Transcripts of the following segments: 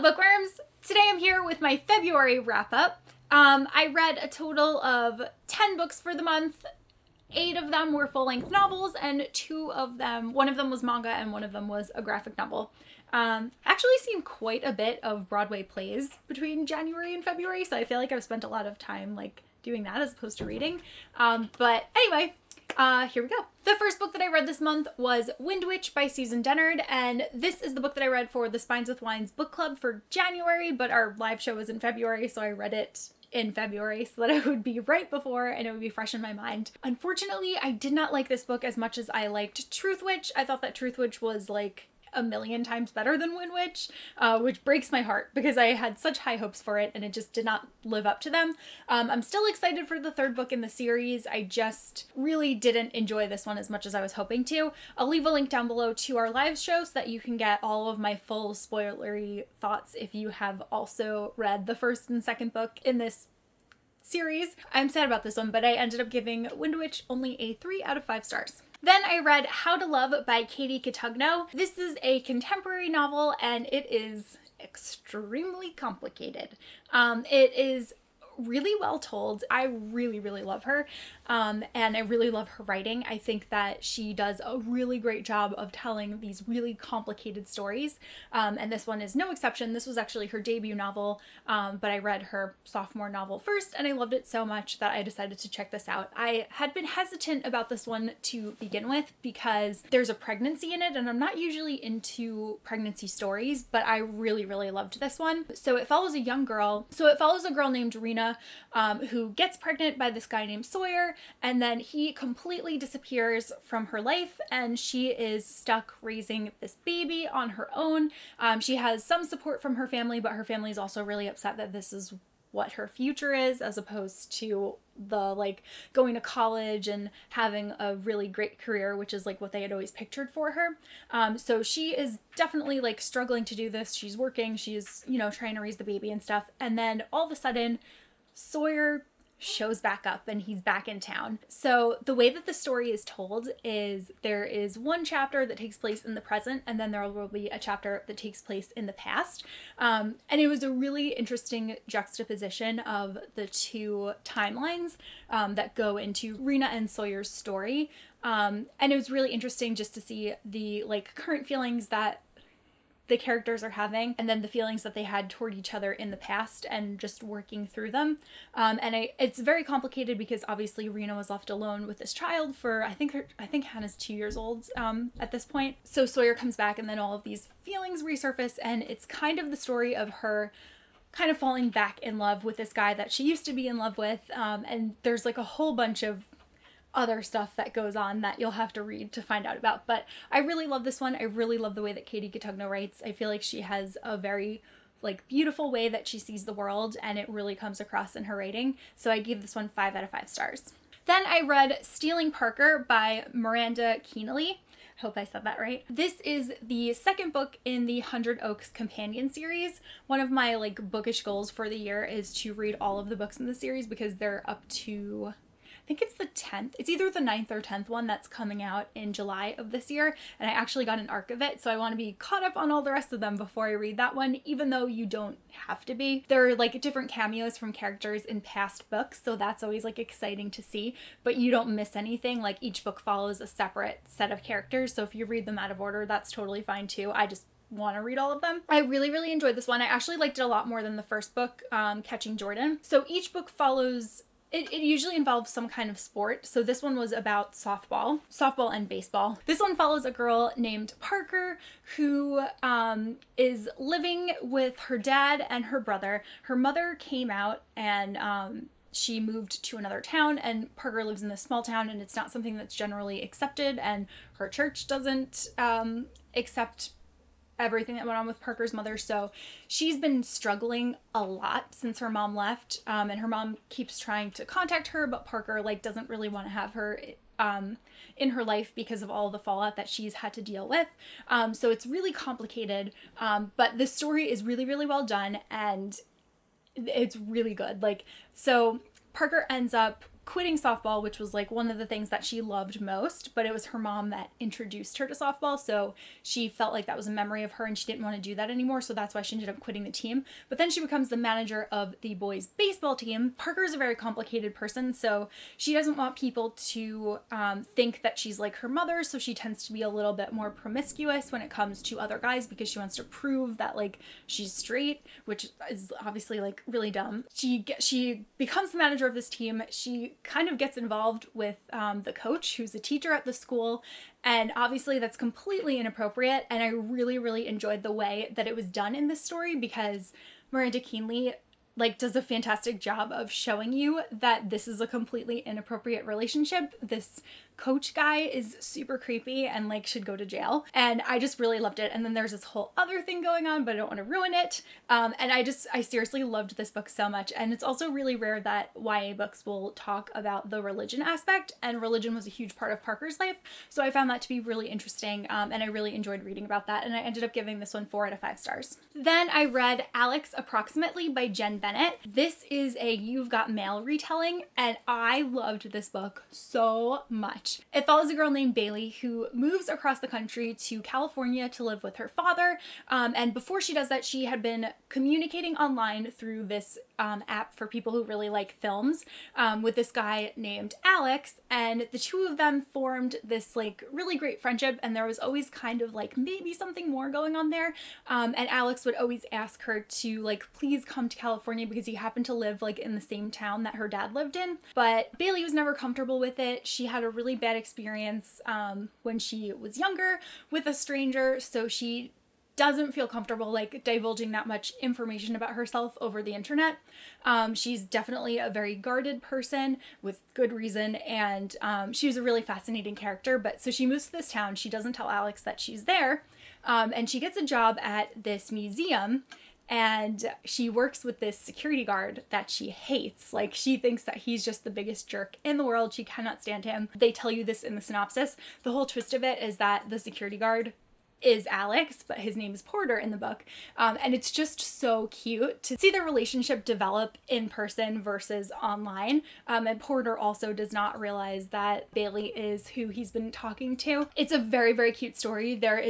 Hello bookworms! Today I'm here with my February wrap-up. I read a total of 10 books for the month. 8 of them were full-length novels, and one of them was manga and one of them was a graphic novel. Actually seen quite a bit of Broadway plays between January and February, so I feel like I've spent a lot of time doing that as opposed to reading. But anyway, here we go. The first book that I read this month was Wind Witch by Susan Dennard, and this is the book that I read for the Spines with Wines book club for January, but our live show was in February, so I read it in February so that it would be right before and it would be fresh in my mind. Unfortunately, I did not like this book as much as I liked Truth Witch. I thought that Truth Witch was a million times better than Wind Witch, which breaks my heart because I had such high hopes for it and it just did not live up to them. I'm still excited for the third book in the series. I just really didn't enjoy this one as much as I was hoping to. I'll leave a link down below to our live show so that you can get all of my full spoilery thoughts if you have also read the first and second book in this series. I'm sad about this one, but I ended up giving Wind Witch only a 3 out of 5 stars. Then I read How to Love by Katie Cotugno. This is a contemporary novel and it is extremely complicated. It is really well told. I really love her, and I really love her writing. I think that she does a really great job of telling these really complicated stories, and this one is no exception. This was actually her debut novel, but I read her sophomore novel first and I loved it so much that I decided to check this out. I had been hesitant about this one to begin with because there's a pregnancy in it, and I'm not usually into pregnancy stories, but I really loved this one. So it follows a girl named Rena who gets pregnant by this guy named Sawyer, and then he completely disappears from her life and she is stuck raising this baby on her own. She has some support from her family, but her family is also really upset that this is what her future is as opposed to the going to college and having a really great career, which is what they had always pictured for her. So she is definitely struggling to do this. She's working, she's trying to raise the baby and stuff, and then all of a sudden Sawyer shows back up and he's back in town. So the way that the story is told is there is one chapter that takes place in the present and then there will be a chapter that takes place in the past. And it was a really interesting juxtaposition of the two timelines that go into Rena and Sawyer's story. And it was really interesting just to see the current feelings that the characters are having and then the feelings that they had toward each other in the past and just working through them. It's very complicated because obviously Rena was left alone with this child for I think Hannah's 2 years old at this point. So Sawyer comes back and then all of these feelings resurface, and it's kind of the story of her kind of falling back in love with this guy that she used to be in love with, and there's a whole bunch of other stuff that goes on that you'll have to read to find out about. But I really love this one. I really love the way that Katie Cotugno writes. I feel like she has a very beautiful way that she sees the world, and it really comes across in her writing. So I gave this one 5 out of 5 stars. Then I read Stealing Parker by Miranda Keenely. I hope I said that right. This is the second book in the 100 Oaks companion series. One of my bookish goals for the year is to read all of the books in the series because they're up to, I think it's the 10th. It's either the 9th or 10th one that's coming out in July of this year, and I actually got an arc of it, so I want to be caught up on all the rest of them before I read that one, even though you don't have to be. There are different cameos from characters in past books, so that's always exciting to see, but you don't miss anything. Each book follows a separate set of characters, so if you read them out of order, that's totally fine too. I just want to read all of them. I really enjoyed this one. I actually liked it a lot more than the first book, Catching Jordan. So each book follows It usually involves some kind of sport. So this one was about softball and baseball. This one follows a girl named Parker who is living with her dad and her brother. Her mother came out and she moved to another town, and Parker lives in this small town and it's not something that's generally accepted, and her church doesn't accept everything that went on with Parker's mother. So she's been struggling a lot since her mom left, and her mom keeps trying to contact her, but Parker doesn't really want to have her in her life because of all the fallout that she's had to deal with. So it's really complicated, but the story is really well done and it's really good. So Parker ends up quitting softball, which was like one of the things that she loved most, but it was her mom that introduced her to softball, so she felt like that was a memory of her and she didn't want to do that anymore, so that's why she ended up quitting the team. But then she becomes the manager of the boys baseball team. Parker is a very complicated person, so she doesn't want people to think that she's like her mother, so she tends to be a little bit more promiscuous when it comes to other guys because she wants to prove that like she's straight, which is obviously like really dumb. She becomes the manager of this team. She kind of gets involved with the coach, who's a teacher at the school, and obviously that's completely inappropriate, and I really, really enjoyed the way that it was done in this story because Miranda Keenly like does a fantastic job of showing you that this is a completely inappropriate relationship. This coach guy is super creepy and like should go to jail, and I just really loved it. And then there's this whole other thing going on, but I don't want to ruin it. And I seriously loved this book so much. And it's also really rare that YA books will talk about the religion aspect, and religion was a huge part of Parker's life, so I found that to be really interesting, and I really enjoyed reading about that, and I ended up giving this one 4 out of 5 stars. Then I read Alex Approximately by Jen Bennett. This is a You've Got Mail retelling, and I loved this book so much. It follows a girl named Bailey who moves across the country to California to live with her father, and before she does that, she had been communicating online through this app for people who really like films with this guy named Alex, and the two of them formed this like really great friendship, and there was always kind of like maybe something more going on there, and Alex would always ask her to like please come to California because he happened to live like in the same town that her dad lived in. But Bailey was never comfortable with it. She had a really bad experience when she was younger with a stranger, so she doesn't feel comfortable like divulging that much information about herself over the internet. She's definitely a very guarded person with good reason, and she was a really fascinating character. But so she moves to this town. She doesn't tell Alex that she's there, and she gets a job at this museum, and she works with this security guard that she hates. Like, she thinks that he's just the biggest jerk in the world. She cannot stand him. They tell you this in the synopsis. The whole twist of it is that the security guard is Alex, but his name is Porter in the book. And it's just so cute to see their relationship develop in person versus online. And Porter also does not realize that Bailey is who he's been talking to. It's a very, very cute story. There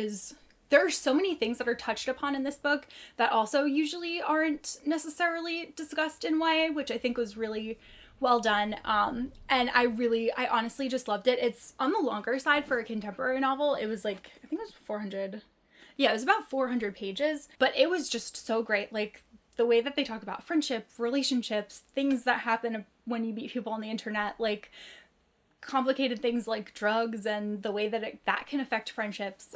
are so many things that are touched upon in this book that also usually aren't necessarily discussed in YA, which I think was really well done. And I honestly just loved it. It's on the longer side for a contemporary novel. It was like, I think it was 400. Yeah, it was about 400 pages, but it was just so great. Like, the way that they talk about friendship, relationships, things that happen when you meet people on the internet, like complicated things like drugs and the way that that can affect friendships,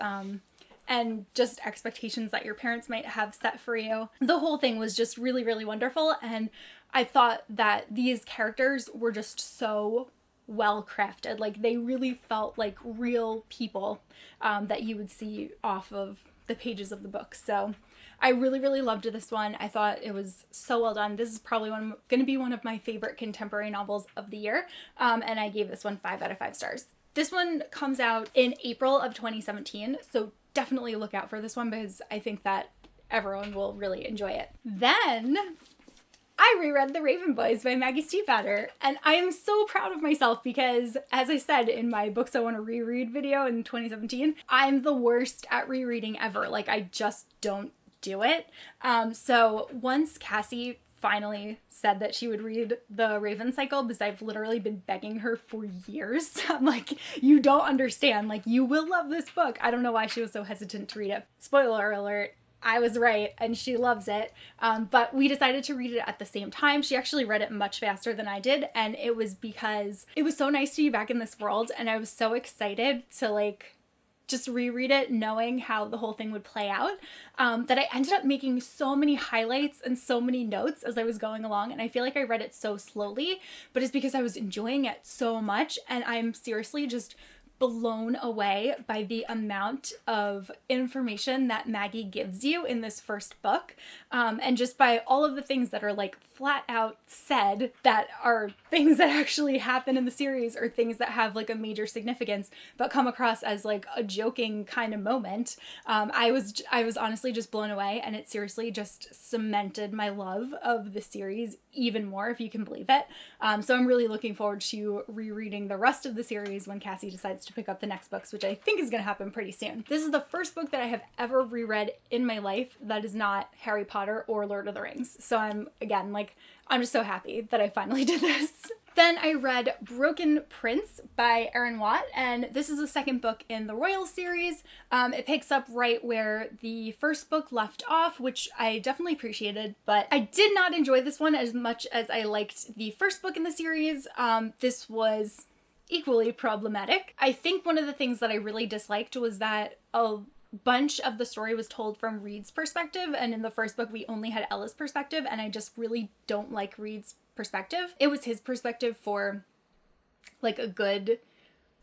and just expectations that your parents might have set for you. The whole thing was just really, really wonderful, and I thought that these characters were just so well crafted. Like, they really felt like real people that you would see off of the pages of the book. So I really, really loved this one. I thought it was so well done. This is probably going to be one of my favorite contemporary novels of the year, and I gave this one 5 out of 5 stars. This one comes out in April of 2017, so definitely look out for this one because I think that everyone will really enjoy it. Then I reread The Raven Boys by Maggie Stiefvater, and I am so proud of myself because, as I said in my books I want to reread video in 2017, I'm the worst at rereading ever. Like, I just don't do it. So once Cassie finally said that she would read the Raven Cycle, because I've literally been begging her for years. I'm like, you don't understand. Like, you will love this book. I don't know why she was so hesitant to read it. Spoiler alert, I was right, and she loves it. But we decided to read it at the same time. She actually read it much faster than I did, and it was because it was so nice to be back in this world, and I was so excited to, like, just reread it knowing how the whole thing would play out, that I ended up making so many highlights and so many notes as I was going along, and I feel like I read it so slowly, but it's because I was enjoying it so much, and I'm seriously just blown away by the amount of information that Maggie gives you in this first book, and just by all of the things that are like flat out said that are things that actually happen in the series or things that have like a major significance but come across as like a joking kind of moment. I was honestly just blown away, and it seriously just cemented my love of the series even more, if you can believe it. So I'm really looking forward to rereading the rest of the series when Cassie decides to pick up the next books, which I think is going to happen pretty soon. This is the first book that I have ever reread in my life that is not Harry Potter or Lord of the Rings. So I'm just so happy that I finally did this. Then I read Broken Prince by Erin Watt, and this is the second book in the Royal series. It picks up right where the first book left off, which I definitely appreciated, but I did not enjoy this one as much as I liked the first book in the series. This was equally problematic. I think one of the things that I really disliked was that a bunch of the story was told from Reed's perspective, and in the first book we only had Ella's perspective, and I just really don't like Reed's perspective. It was his perspective for like a good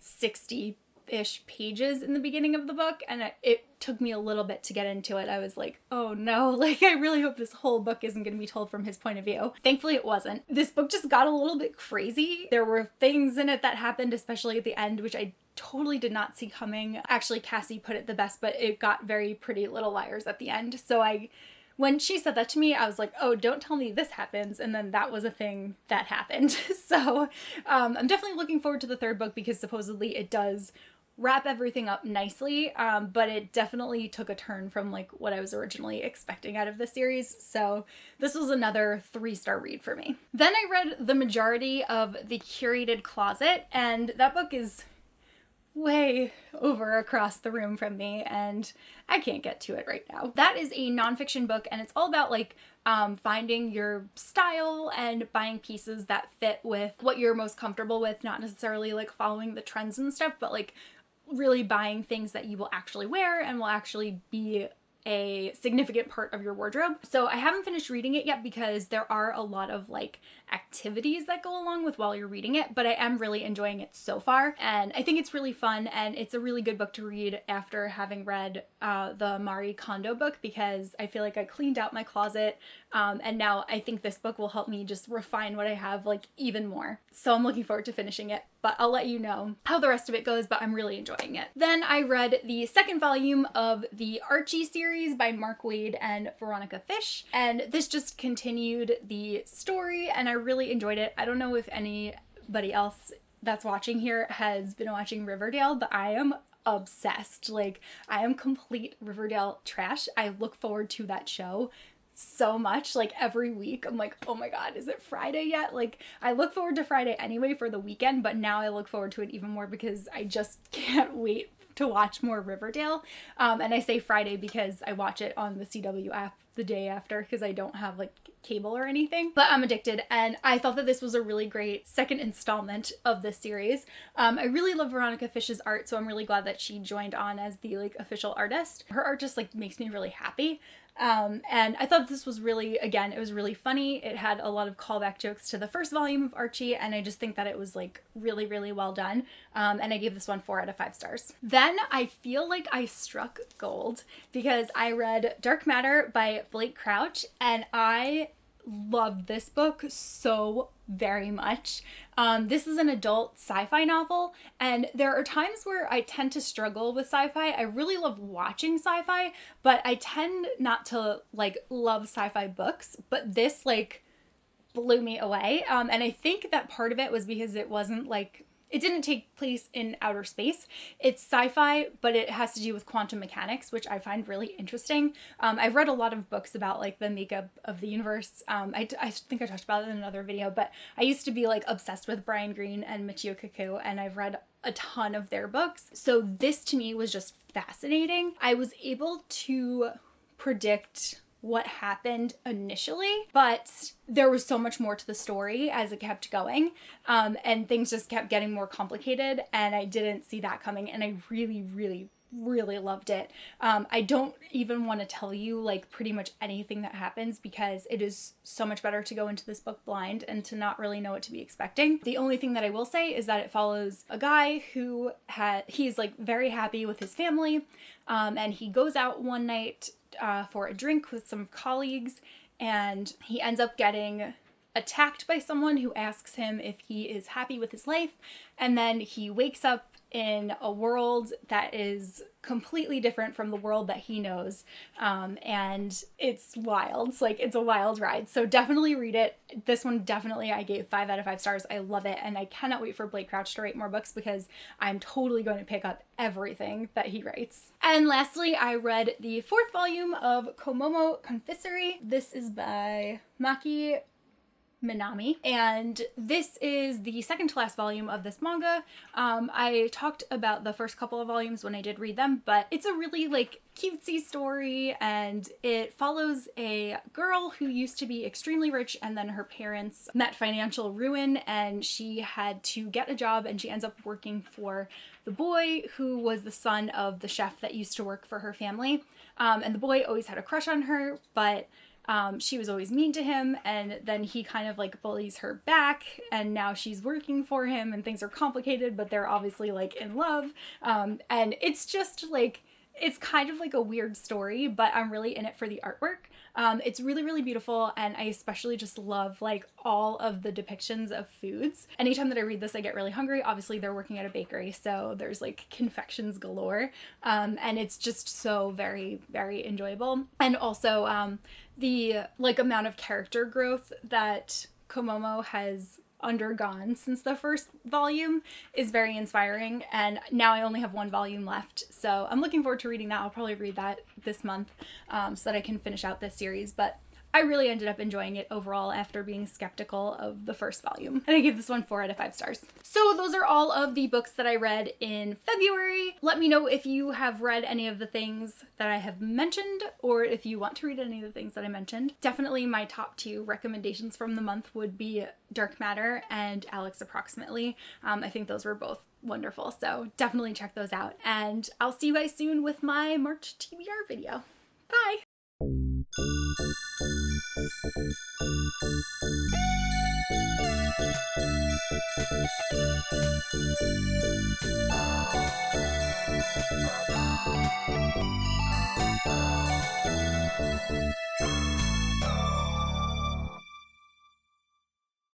60-ish pages in the beginning of the book, and it took me a little bit to get into it. I was like, oh no, like I really hope this whole book isn't going to be told from his point of view. Thankfully it wasn't. This book just got a little bit crazy. There were things in it that happened, especially at the end, which I totally did not see coming. Actually, Cassie put it the best, but it got very Pretty Little Liars at the end. So when she said that to me, I was like, oh, don't tell me this happens. And then that was a thing that happened. So I'm definitely looking forward to the third book because supposedly it does wrap everything up nicely, but it definitely took a turn from like what I was originally expecting out of the series. So this was another 3-star read for me. Then I read the majority of The Curated Closet, and that book is way over across the room from me, and I can't get to it right now. That is a nonfiction book, and it's all about like finding your style and buying pieces that fit with what you're most comfortable with, not necessarily like following the trends and stuff, but like really buying things that you will actually wear and will actually be a significant part of your wardrobe. So I haven't finished reading it yet because there are a lot of like activities that go along with while you're reading it, but I am really enjoying it so far, and I think it's really fun, and it's a really good book to read after having read the Marie Kondo book, because I feel like I cleaned out my closet, and now I think this book will help me just refine what I have like even more. So I'm looking forward to finishing it, but I'll let you know how the rest of it goes, but I'm really enjoying it. Then I read the second volume of the Archie series by Mark Waid and Veronica Fish, and this just continued the story, and I really enjoyed it. I don't know if anybody else that's watching here has been watching Riverdale, but I am obsessed. Like, I am complete Riverdale trash. I look forward to that show so much. Like, every week I'm like, oh my god, is it Friday yet? Like, I look forward to Friday anyway for the weekend, but now I look forward to it even more because I just can't wait to watch more Riverdale. And I say Friday because I watch it on the CW app the day after because I don't have like cable or anything, but I'm addicted, and I thought that this was a really great second installment of this series. I really love Veronica Fish's art, so I'm really glad that she joined on as the like official artist. Her art just like makes me really happy. And I thought this was really, again, it was really funny. It had a lot of callback jokes to the first volume of Archie, and I just think that it was like really, really well done. And I gave this one 4 out of 5 stars. Then I feel like I struck gold because I read Dark Matter by Blake Crouch, and I loved this book so very much. This is an adult sci-fi novel, and there are times where I tend to struggle with sci-fi. I really love watching sci-fi, but I tend not to like love sci-fi books, but this like blew me away. And I think that part of it was because it wasn't like, it didn't take place in outer space. It's sci-fi, but it has to do with quantum mechanics, which I find really interesting. I've read a lot of books about like the makeup of the universe. I think I talked about it in another video, but I used to be like obsessed with Brian Greene and Michio Kaku, and I've read a ton of their books. So this to me was just fascinating. I was able to predict what happened initially, but there was so much more to the story as it kept going, and things just kept getting more complicated, and I didn't see that coming, and I really, really, really loved it. I don't even want to tell you like pretty much anything that happens because it is so much better to go into this book blind and to not really know what to be expecting. The only thing that I will say is that it follows a guy who he's like very happy with his family, and he goes out one night for a drink with some colleagues, and he ends up getting attacked by someone who asks him if he is happy with his life, and then he wakes up in a world that is completely different from the world that he knows, and it's wild. It's a wild ride, so definitely read it. This one definitely I gave 5 out of 5 stars. I love it, and I cannot wait for Blake Crouch to write more books because I'm totally going to pick up everything that he writes. And lastly, I read the 4th volume of Komomo Confissory. This is by Maki Minami, and this is the second to last volume of this manga. I talked about the first couple of volumes when I did read them, but it's a really like cutesy story, and it follows a girl who used to be extremely rich, and then her parents met financial ruin and she had to get a job, and she ends up working for the boy who was the son of the chef that used to work for her family, and the boy always had a crush on her, but she was always mean to him, and then he kind of like bullies her back, and now she's working for him and things are complicated, but they're obviously like in love, and it's just like, it's kind of like a weird story, but I'm really in it for the artwork. It's really, really beautiful, and I especially just love like all of the depictions of foods. Anytime that I read this, I get really hungry. Obviously, they're working at a bakery, so there's like confections galore, and it's just so very, very enjoyable. And also, the like amount of character growth that Komomo has undergone since the first volume is very inspiring, and now I only have 1 volume left, so I'm looking forward to reading that. I'll probably read that this month, so that I can finish out this series, but I really ended up enjoying it overall after being skeptical of the first volume, and I gave this one 4 out of 5 stars. So those are all of the books that I read in February. Let me know if you have read any of the things that I have mentioned, or if you want to read any of the things that I mentioned. Definitely my top 2 recommendations from the month would be Dark Matter and Alex Approximately. I think those were both wonderful, so definitely check those out, and I'll see you guys soon with my March TBR video. Bye!